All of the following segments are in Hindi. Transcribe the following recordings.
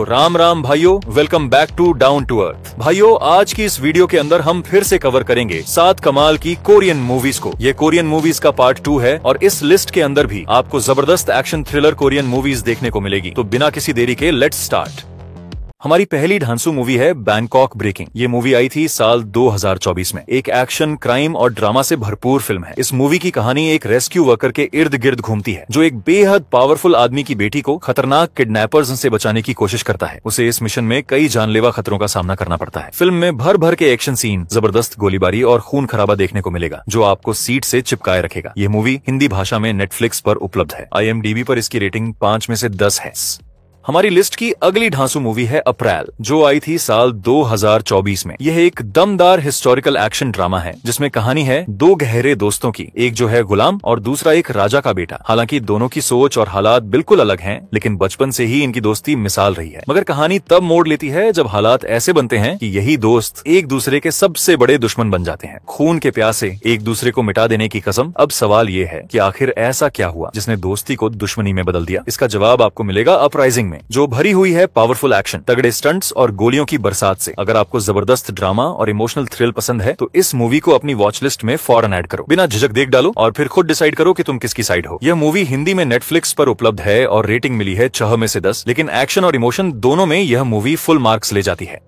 राम राम भाइयों, welcome back to down to earth. भाइयों, आज की इस वीडियो के अंदर हम फिर से कवर करेंगे 7 कमाल की कोरियन मूवीज को। ये कोरियन मूवीज का पार्ट 2 है और इस लिस्ट के अंदर भी आपको जबरदस्त एक्शन थ्रिलर कोरियन मूवीज देखने को मिलेगी। तो बिना किसी देरी के लेट्स स्टार्ट। हमारी पहली ढांसू मूवी है बैंकॉक ब्रेकिंग। ये मूवी आई थी साल 2024 में। एक एक्शन, क्राइम और ड्रामा से भरपूर फिल्म है। इस मूवी की कहानी एक रेस्क्यू वर्कर के इर्द गिर्द घूमती है जो एक बेहद पावरफुल आदमी की बेटी को खतरनाक किडनैपर्स से बचाने की कोशिश करता है। उसे इस मिशन में कई जानलेवा खतरों का सामना करना पड़ता है। फिल्म में भर भर के एक्शन सीन, जबरदस्त गोलीबारी और खून खराबा देखने को मिलेगा जो आपको सीट से चिपकाए रखेगा। ये मूवी हिंदी भाषा में नेटफ्लिक्स पर उपलब्ध है। IMDb पर इसकी रेटिंग 5 में से 10 है। हमारी लिस्ट की अगली ढांसू मूवी है अप्रैल, जो आई थी साल 2024 में। यह एक दमदार हिस्टोरिकल एक्शन ड्रामा है जिसमें कहानी है दो गहरे दोस्तों की, एक जो है गुलाम और दूसरा एक राजा का बेटा। हालांकि दोनों की सोच और हालात बिल्कुल अलग हैं, लेकिन बचपन से ही इनकी दोस्ती मिसाल रही है। मगर कहानी तब मोड़ लेती है जब हालात ऐसे बनते हैं कि यही दोस्त एक दूसरे के सबसे बड़े दुश्मन बन जाते हैं। खून के प्यासे एक दूसरे को मिटा देने की कसम। अब सवाल ये है कि आखिर ऐसा क्या हुआ जिसने दोस्ती को दुश्मनी में बदल दिया? इसका जवाब आपको मिलेगा अपराइजिंग में, जो भरी हुई है पावरफुल एक्शन, तगड़े स्टंट्स और गोलियों की बरसात से। अगर आपको जबरदस्त ड्रामा और इमोशनल थ्रिल पसंद है तो इस मूवी को अपनी वॉच लिस्ट में फौरन ऐड करो। बिना झिझक देख डालो और फिर खुद डिसाइड करो कि तुम किसकी साइड हो। यह मूवी हिंदी में नेटफ्लिक्स पर उपलब्ध है और रेटिंग मिली है 6 में से 10, लेकिन एक्शन और इमोशन दोनों में यह मूवी फुल मार्क्स ले जाती है।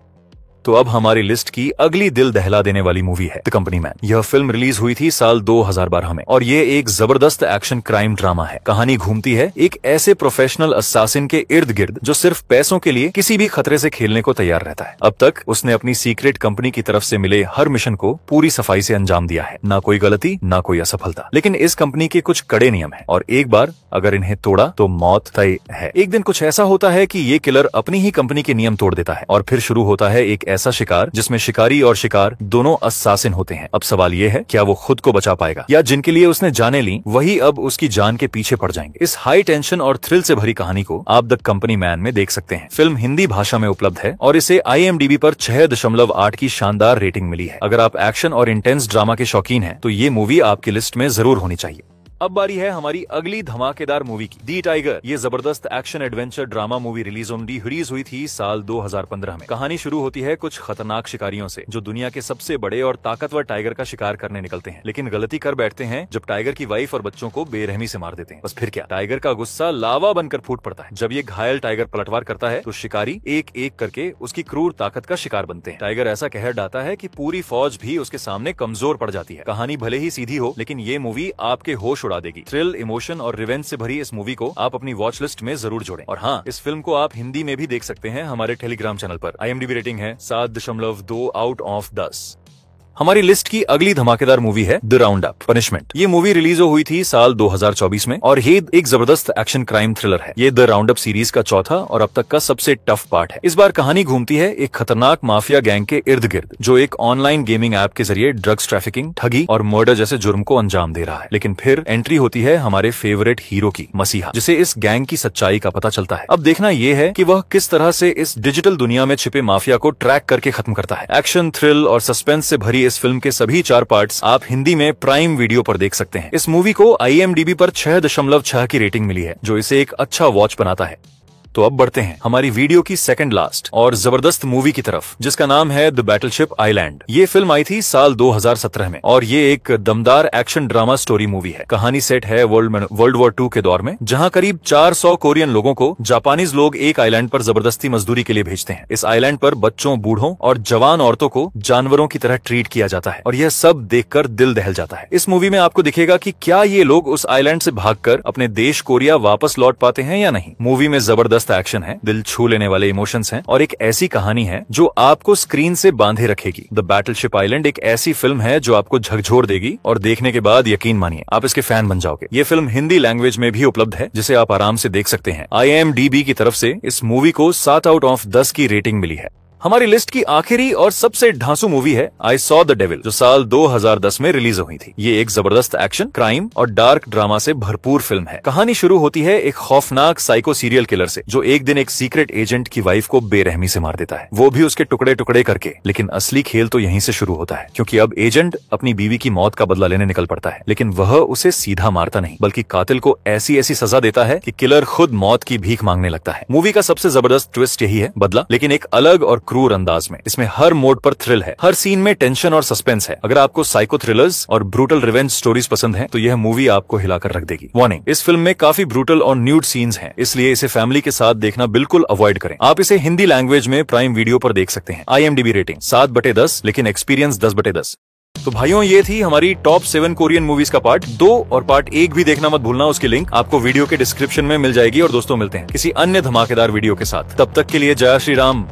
तो अब हमारी लिस्ट की अगली दिल दहला देने वाली मूवी है द कंपनी मैन। यह फिल्म रिलीज हुई थी साल 2012 में और ये एक जबरदस्त एक्शन क्राइम ड्रामा है। कहानी घूमती है एक ऐसे प्रोफेशनल असासिन के इर्द गिर्द जो सिर्फ पैसों के लिए किसी भी खतरे से खेलने को तैयार रहता है। अब तक उसने अपनी सीक्रेट कंपनी की तरफ से मिले हर मिशन को पूरी सफाई से अंजाम दिया है। ना कोई गलती, ना कोई असफलता। लेकिन इस कंपनी के कुछ कड़े नियम है और एक बार अगर इन्हें तोड़ा तो मौत तय है। एक दिन कुछ ऐसा होता है कि ये किलर अपनी ही कंपनी के नियम तोड़ देता है और फिर शुरू होता है एक ऐसा शिकार जिसमें शिकारी और शिकार दोनों अस्सासिन होते हैं। अब सवाल ये है, क्या वो खुद को बचा पाएगा या जिनके लिए उसने जाने ली वही अब उसकी जान के पीछे पड़ जाएंगे? इस हाई टेंशन और थ्रिल से भरी कहानी को आप द कंपनी मैन में देख सकते हैं। फिल्म हिंदी भाषा में उपलब्ध है और इसे IMDb पर 6.8 की शानदार रेटिंग मिली है। अगर आप एक्शन और इंटेंस ड्रामा के शौकीन हैं तो ये मूवी आपकी लिस्ट में जरूर होनी चाहिए। अब बारी है हमारी अगली धमाकेदार मूवी की, दी टाइगर। ये जबरदस्त action adventure drama movie release हुई थी साल 2015 में। कहानी शुरू होती है कुछ खतरनाक शिकारियों से जो दुनिया के सबसे बड़े और ताकतवर टाइगर का शिकार करने निकलते हैं, लेकिन गलती कर बैठते हैं जब टाइगर की वाइफ और बच्चों को बेरहमी से मार देते हैं। बस फिर क्या, टाइगर का गुस्सा लावा बनकर फूट पड़ता है। जब ये घायल टाइगर पलटवार करता है तो शिकारी एक एक करके उसकी क्रूर ताकत का शिकार बनते हैं। टाइगर ऐसा कहर डालता है कि पूरी फौज भी उसके सामने कमजोर पड़ जाती है। कहानी भले ही सीधी हो, लेकिन ये मूवी आपके होश उड़ा देगी। थ्रिल, इमोशन और रिवेंज से भरी इस मूवी को आप अपनी वॉच लिस्ट में जरूर जोड़ें। और हाँ, इस फिल्म को आप हिंदी में भी देख सकते हैं हमारे टेलीग्राम चैनल पर। IMDb रेटिंग है 7.2 आउट ऑफ 10। हमारी लिस्ट की अगली धमाकेदार मूवी है द राउंड अप पनिशमेंट। ये मूवी रिलीज हुई थी साल 2024 में और ये एक जबरदस्त एक्शन क्राइम थ्रिलर है। ये द राउंड अप सीरीज का चौथा और अब तक का सबसे टफ पार्ट है। इस बार कहानी घूमती है एक खतरनाक माफिया गैंग के इर्द गिर्द जो एक ऑनलाइन गेमिंग ऐप के जरिए ड्रग्स ट्रैफिकिंग, ठगी और मर्डर जैसे जुर्म को अंजाम दे रहा है। लेकिन फिर एंट्री होती है हमारे फेवरेट हीरो की, मसीहा, जिसे इस गैंग की सच्चाई का पता चलता है। अब देखना यह है कि वह किस तरह से इस डिजिटल दुनिया में छिपे माफिया को ट्रैक करके खत्म करता है। एक्शन, थ्रिल और सस्पेंस से भरी इस फिल्म के सभी 4 पार्ट्स आप हिंदी में प्राइम वीडियो पर देख सकते हैं। इस मूवी को IMDb पर 6.6 की रेटिंग मिली है जो इसे एक अच्छा वॉच बनाता है। तो अब बढ़ते हैं हमारी वीडियो की सेकंड लास्ट और जबरदस्त मूवी की तरफ, जिसका नाम है द बैटलशिप आइलैंड। ये फिल्म आई थी साल 2017 में और ये एक दमदार एक्शन ड्रामा स्टोरी मूवी है। कहानी सेट है वर्ल्ड वॉर 2 के दौर में, जहां करीब 400 कोरियन लोगों को जापानीज लोग एक आइलैंड पर जबरदस्ती मजदूरी के लिए भेजते हैं। इस आइलैंड पर बच्चों, बूढ़ों और जवान औरतों को जानवरों की तरह ट्रीट किया जाता है और यह सब देखकर दिल दहल जाता है। इस मूवी में आपको दिखेगा कि क्या ये लोग उस आइलैंड से भागकर अपने देश कोरिया वापस लौट पाते हैं या नहीं। मूवी में जबरदस्त एक्शन है, दिल छू लेने वाले इमोशंस हैं और एक ऐसी कहानी है जो आपको स्क्रीन से बांधे रखेगी। द बैटलशिप आइलैंड एक ऐसी फिल्म है जो आपको झकझोर देगी और देखने के बाद यकीन मानिए आप इसके फैन बन जाओगे। ये फिल्म हिंदी लैंग्वेज में भी उपलब्ध है जिसे आप आराम से देख सकते हैं। IMDb की तरफ से इस मूवी को 7 आउट ऑफ 10 की रेटिंग मिली है। हमारी लिस्ट की आखिरी और सबसे ढांसू मूवी है आई सॉ द डेविल, जो साल 2010 में रिलीज हुई थी। ये एक जबरदस्त एक्शन, क्राइम और डार्क ड्रामा से भरपूर फिल्म है। कहानी शुरू होती है एक खौफनाक साइको सीरियल किलर से, जो एक दिन एक सीक्रेट एजेंट की वाइफ को बेरहमी से मार देता है, वो भी उसके टुकड़े टुकड़े करके। लेकिन असली खेल तो यहीं से शुरू होता है, क्योंकि अब एजेंट अपनी बीवी की मौत का बदला लेने निकल पड़ता है। लेकिन वह उसे सीधा मारता नहीं, बल्कि कातिल को ऐसी ऐसी सजा देता है कि किलर खुद मौत की भीख मांगने लगता है। मूवी का सबसे जबरदस्त ट्विस्ट यही है, बदला, लेकिन एक अलग और क्रूर अंदाज में। इसमें हर मोड पर थ्रिल है, हर सीन में टेंशन और सस्पेंस है। अगर आपको साइको थ्रिलर्स और ब्रूटल रिवेंज स्टोरीज पसंद हैं, तो यह मूवी आपको हिलाकर रख देगी। वार्निंग, इस फिल्म में काफी ब्रूटल और न्यूड सीन्स हैं, इसलिए इसे फैमिली के साथ देखना बिल्कुल अवॉइड करें। आप इसे हिंदी लैंग्वेज में प्राइम वीडियो पर देख सकते हैं। IMDb रेटिंग 7/10, लेकिन एक्सपीरियंस 10/10। तो भाइयों, ये थी हमारी टॉप 7 कोरियन मूवीज का पार्ट 2 और पार्ट 1 भी देखना मत भूलना। उसकी लिंक आपको वीडियो के डिस्क्रिप्शन में मिल जाएगी। और दोस्तों, मिलते हैं किसी अन्य धमाकेदार वीडियो के साथ। तब तक के लिए जय श्री राम।